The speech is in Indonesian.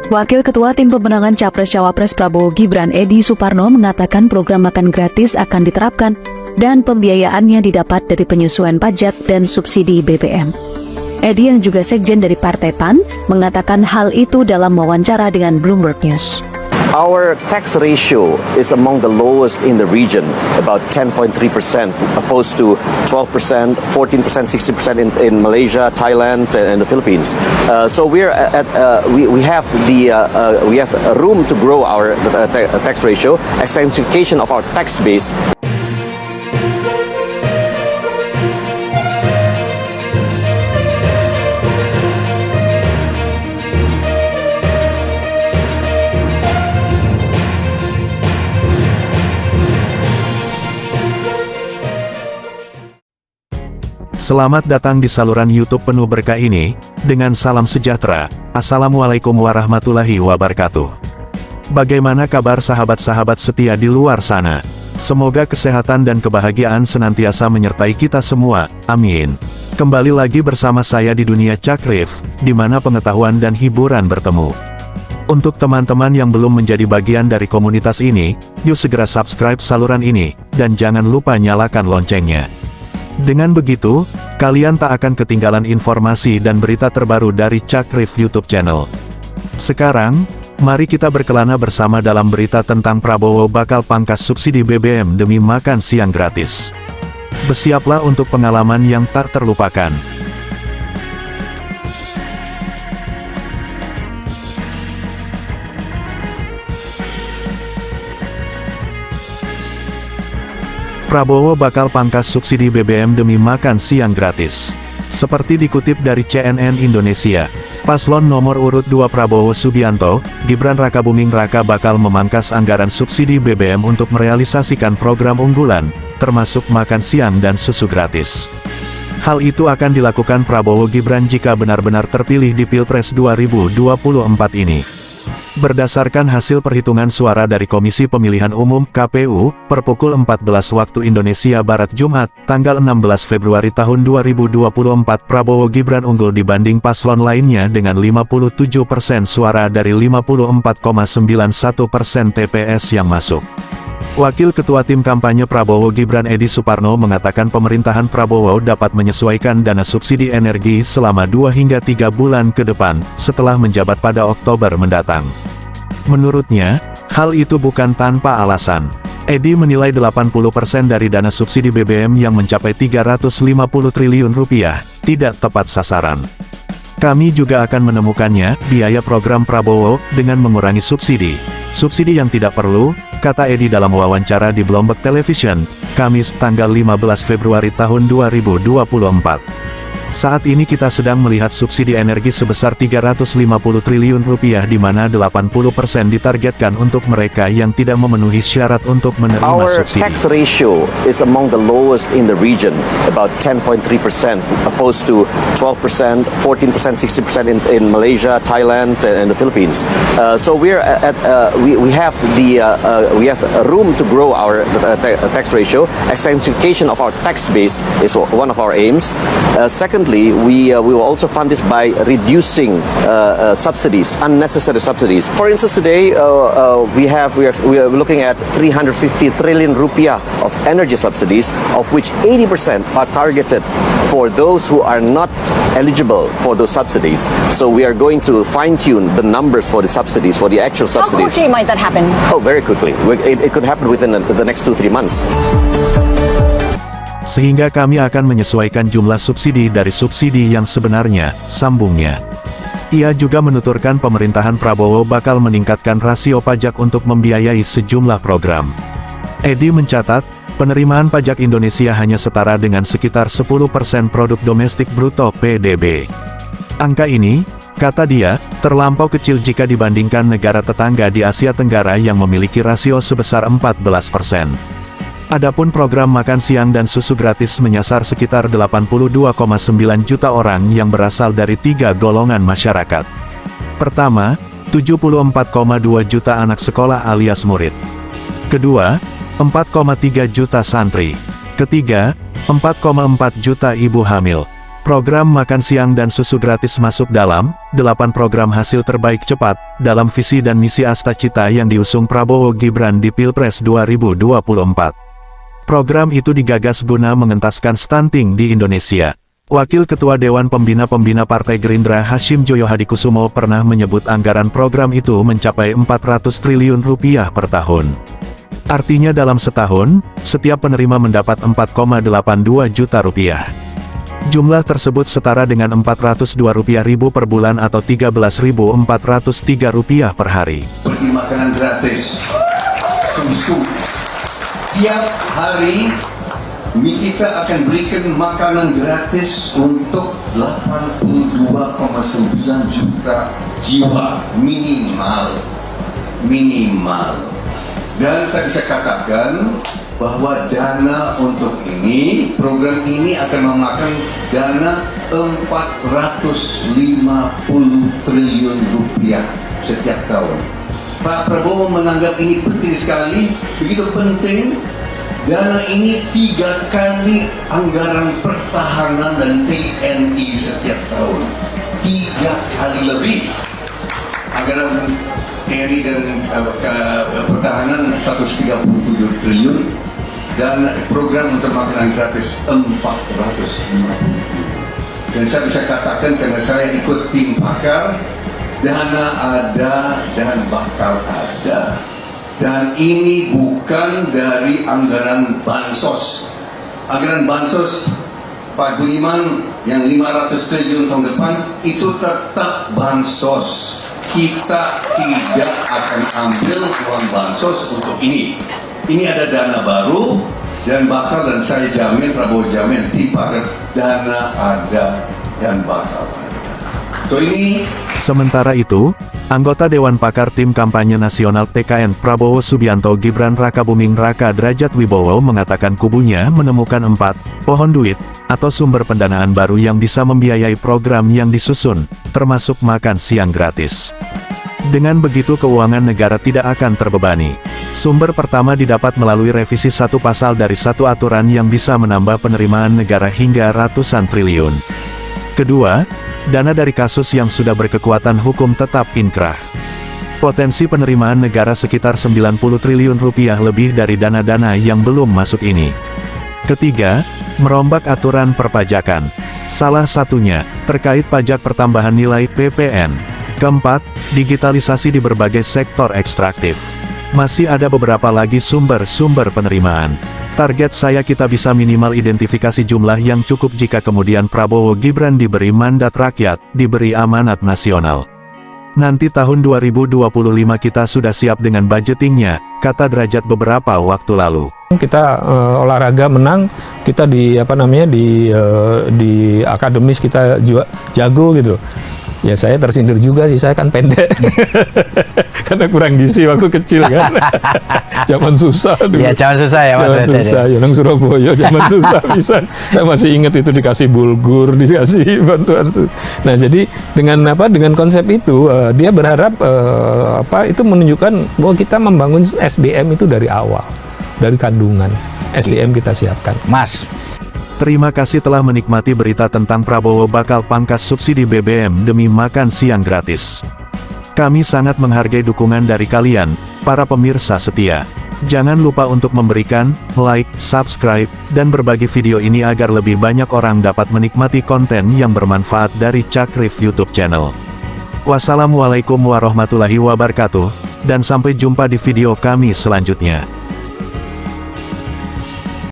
Wakil Ketua Tim Pemenangan Capres-Cawapres Prabowo Gibran Edi Suparno mengatakan program makan gratis akan diterapkan dan pembiayaannya didapat dari penyesuaian pajak dan subsidi BBM. Edi yang juga sekjen dari Partai PAN mengatakan hal itu dalam wawancara dengan Bloomberg News. Our tax ratio is among the lowest in the region, about 10.3%, opposed to 12%, 14%, 60% in Malaysia, Thailand, and the Philippines. So we have room to grow our tax ratio, extensification of our tax base. Selamat datang di saluran YouTube penuh berkah ini, dengan salam sejahtera, Assalamualaikum warahmatullahi wabarakatuh. Bagaimana kabar sahabat-sahabat setia di luar sana? Semoga kesehatan dan kebahagiaan senantiasa menyertai kita semua, amin. Kembali lagi bersama saya di dunia Cakrif, di mana pengetahuan dan hiburan bertemu. Untuk teman-teman yang belum menjadi bagian dari komunitas ini, yuk segera subscribe saluran ini, dan jangan lupa nyalakan loncengnya. Dengan begitu, kalian tak akan ketinggalan informasi dan berita terbaru dari Cakrif YouTube channel. Sekarang, mari kita berkelana bersama dalam berita tentang Prabowo bakal pangkas subsidi BBM demi makan siang gratis. Bersiaplah untuk pengalaman yang tak terlupakan. Prabowo bakal pangkas subsidi BBM demi makan siang gratis. Seperti dikutip dari CNN Indonesia, paslon nomor urut 2 Prabowo Subianto, Gibran Rakabuming Raka bakal memangkas anggaran subsidi BBM untuk merealisasikan program unggulan, termasuk makan siang dan susu gratis. Hal itu akan dilakukan Prabowo Gibran jika benar-benar terpilih di Pilpres 2024 ini. Berdasarkan hasil perhitungan suara dari Komisi Pemilihan Umum (KPU) per pukul 14 waktu Indonesia Barat Jumat, tanggal 16 Februari tahun 2024, Prabowo Gibran unggul dibanding paslon lainnya dengan 57% suara dari 54,91% TPS yang masuk. Wakil Ketua Tim Kampanye Prabowo Gibran Edi Suparno mengatakan pemerintahan Prabowo dapat menyesuaikan dana subsidi energi selama 2 hingga 3 bulan ke depan, setelah menjabat pada Oktober mendatang. Menurutnya, hal itu bukan tanpa alasan. Edi menilai 80% dari dana subsidi BBM yang mencapai 350 triliun rupiah, tidak tepat sasaran. Kami juga akan menemukannya, biaya program Prabowo, dengan mengurangi subsidi. Subsidi yang tidak perlu, kata Edi dalam wawancara di Bloomberg Television, Kamis, tanggal 15 Februari tahun 2024. Saat ini kita sedang melihat subsidi energi sebesar 350 triliun rupiah di mana 80% ditargetkan untuk mereka yang tidak memenuhi syarat untuk menerima subsidi. Our tax ratio is among the lowest in the region, about 10.3%, opposed to 12%, 14%, 60% in Malaysia, Thailand, and the Philippines. So we have room to grow our tax ratio. Extensification of our tax base is one of our aims. Secondly, we will also fund this by reducing subsidies, unnecessary subsidies. For instance, today we are looking at 350 trillion rupiah of energy subsidies, of which 80% are targeted for those who are not eligible for those subsidies. So we are going to fine-tune the numbers for the subsidies, for the actual subsidies. How quickly might that happen? Oh, very quickly. It could happen within the next 2-3 months. Sehingga kami akan menyesuaikan jumlah subsidi dari subsidi yang sebenarnya, sambungnya. Ia juga menuturkan pemerintahan Prabowo bakal meningkatkan rasio pajak untuk membiayai sejumlah program. Edi mencatat, penerimaan pajak Indonesia hanya setara dengan sekitar 10% produk domestik bruto (PDB). Angka ini, kata dia, terlampau kecil jika dibandingkan negara tetangga di Asia Tenggara yang memiliki rasio sebesar 14%. Adapun program makan siang dan susu gratis menyasar sekitar 82,9 juta orang yang berasal dari 3 golongan masyarakat. Pertama, 74,2 juta anak sekolah alias murid. Kedua, 4,3 juta santri. Ketiga, 4,4 juta ibu hamil. Program makan siang dan susu gratis masuk dalam 8 program hasil terbaik cepat dalam visi dan misi Asta Cita yang diusung Prabowo Gibran di Pilpres 2024. Program itu digagas guna mengentaskan stunting di Indonesia. Wakil Ketua Dewan Pembina Partai Gerindra Hashim Joyo Hadikusumo pernah menyebut anggaran program itu mencapai 400 triliun rupiah per tahun. Artinya dalam setahun, setiap penerima mendapat 4,82 juta rupiah. Jumlah tersebut setara dengan Rp402.000 per bulan atau Rp13.403 per hari. Seperti makanan gratis, susu. Tiap hari kita akan berikan makanan gratis untuk 82,9 juta jiwa minimal. Dan saya bisa katakan bahwa dana untuk ini, program ini akan memakan dana 450 triliun rupiah setiap tahun. Pak Prabowo menganggap ini penting sekali, begitu penting. Dana ini 3 kali anggaran pertahanan dan TNI setiap tahun. 3 kali lebih. Anggaran TNI dan pertahanan 137 triliun dan program untuk makanan gratis 450. Dan saya bisa katakan karena saya ikut tim pakar, dana ada dan bakal ada. Dan ini bukan dari anggaran bansos. Anggaran bansos Pak Budiman yang 500 triliun tahun depan itu tetap bansos. Kita tidak akan ambil uang bansos untuk ini. Ini ada dana baru dan dan saya jamin, Prabowo jamin, dana ada dan bakal ada. So ini. Sementara itu, anggota Dewan Pakar Tim Kampanye Nasional TKN Prabowo Subianto Gibran Rakabuming Raka Derajat Wibowo mengatakan kubunya menemukan 4 pohon duit atau sumber pendanaan baru yang bisa membiayai program yang disusun, termasuk makan siang gratis. Dengan begitu keuangan negara tidak akan terbebani. Sumber pertama didapat melalui revisi 1 pasal dari 1 aturan yang bisa menambah penerimaan negara hingga ratusan triliun. Kedua, dana dari kasus yang sudah berkekuatan hukum tetap inkrah. Potensi penerimaan negara sekitar 90 triliun rupiah lebih dari dana-dana yang belum masuk ini. Ketiga, merombak aturan perpajakan. Salah satunya, terkait pajak pertambahan nilai PPN. Keempat, digitalisasi di berbagai sektor ekstraktif. Masih ada beberapa lagi sumber-sumber penerimaan. Target saya kita bisa minimal identifikasi jumlah yang cukup jika kemudian Prabowo Gibran diberi mandat rakyat, diberi amanat nasional. Nanti tahun 2025 kita sudah siap dengan budgetingnya, kata Derajat beberapa waktu lalu. Kita olahraga menang, kita di akademis kita juga jago gitu. Ya saya tersindir juga sih, saya kan pendek. Karena kurang gizi waktu kecil kan. Zaman susah dulu. Iya, zaman susah ya Mas. Zaman susah, ya nang Surabaya zaman susah bisa. Saya masih ingat itu dikasih bulgur, dikasih bantuan. Nah, jadi dengan konsep itu dia berharap itu menunjukkan bahwa kita membangun SDM itu dari awal. Dari kandungan. SDM kita siapkan. Mas. Terima kasih telah menikmati berita tentang Prabowo bakal pangkas subsidi BBM demi makan siang gratis. Kami sangat menghargai dukungan dari kalian, para pemirsa setia. Jangan lupa untuk memberikan like, subscribe, dan berbagi video ini agar lebih banyak orang dapat menikmati konten yang bermanfaat dari Cakrif YouTube channel. Wassalamualaikum warahmatullahi wabarakatuh, dan sampai jumpa di video kami selanjutnya.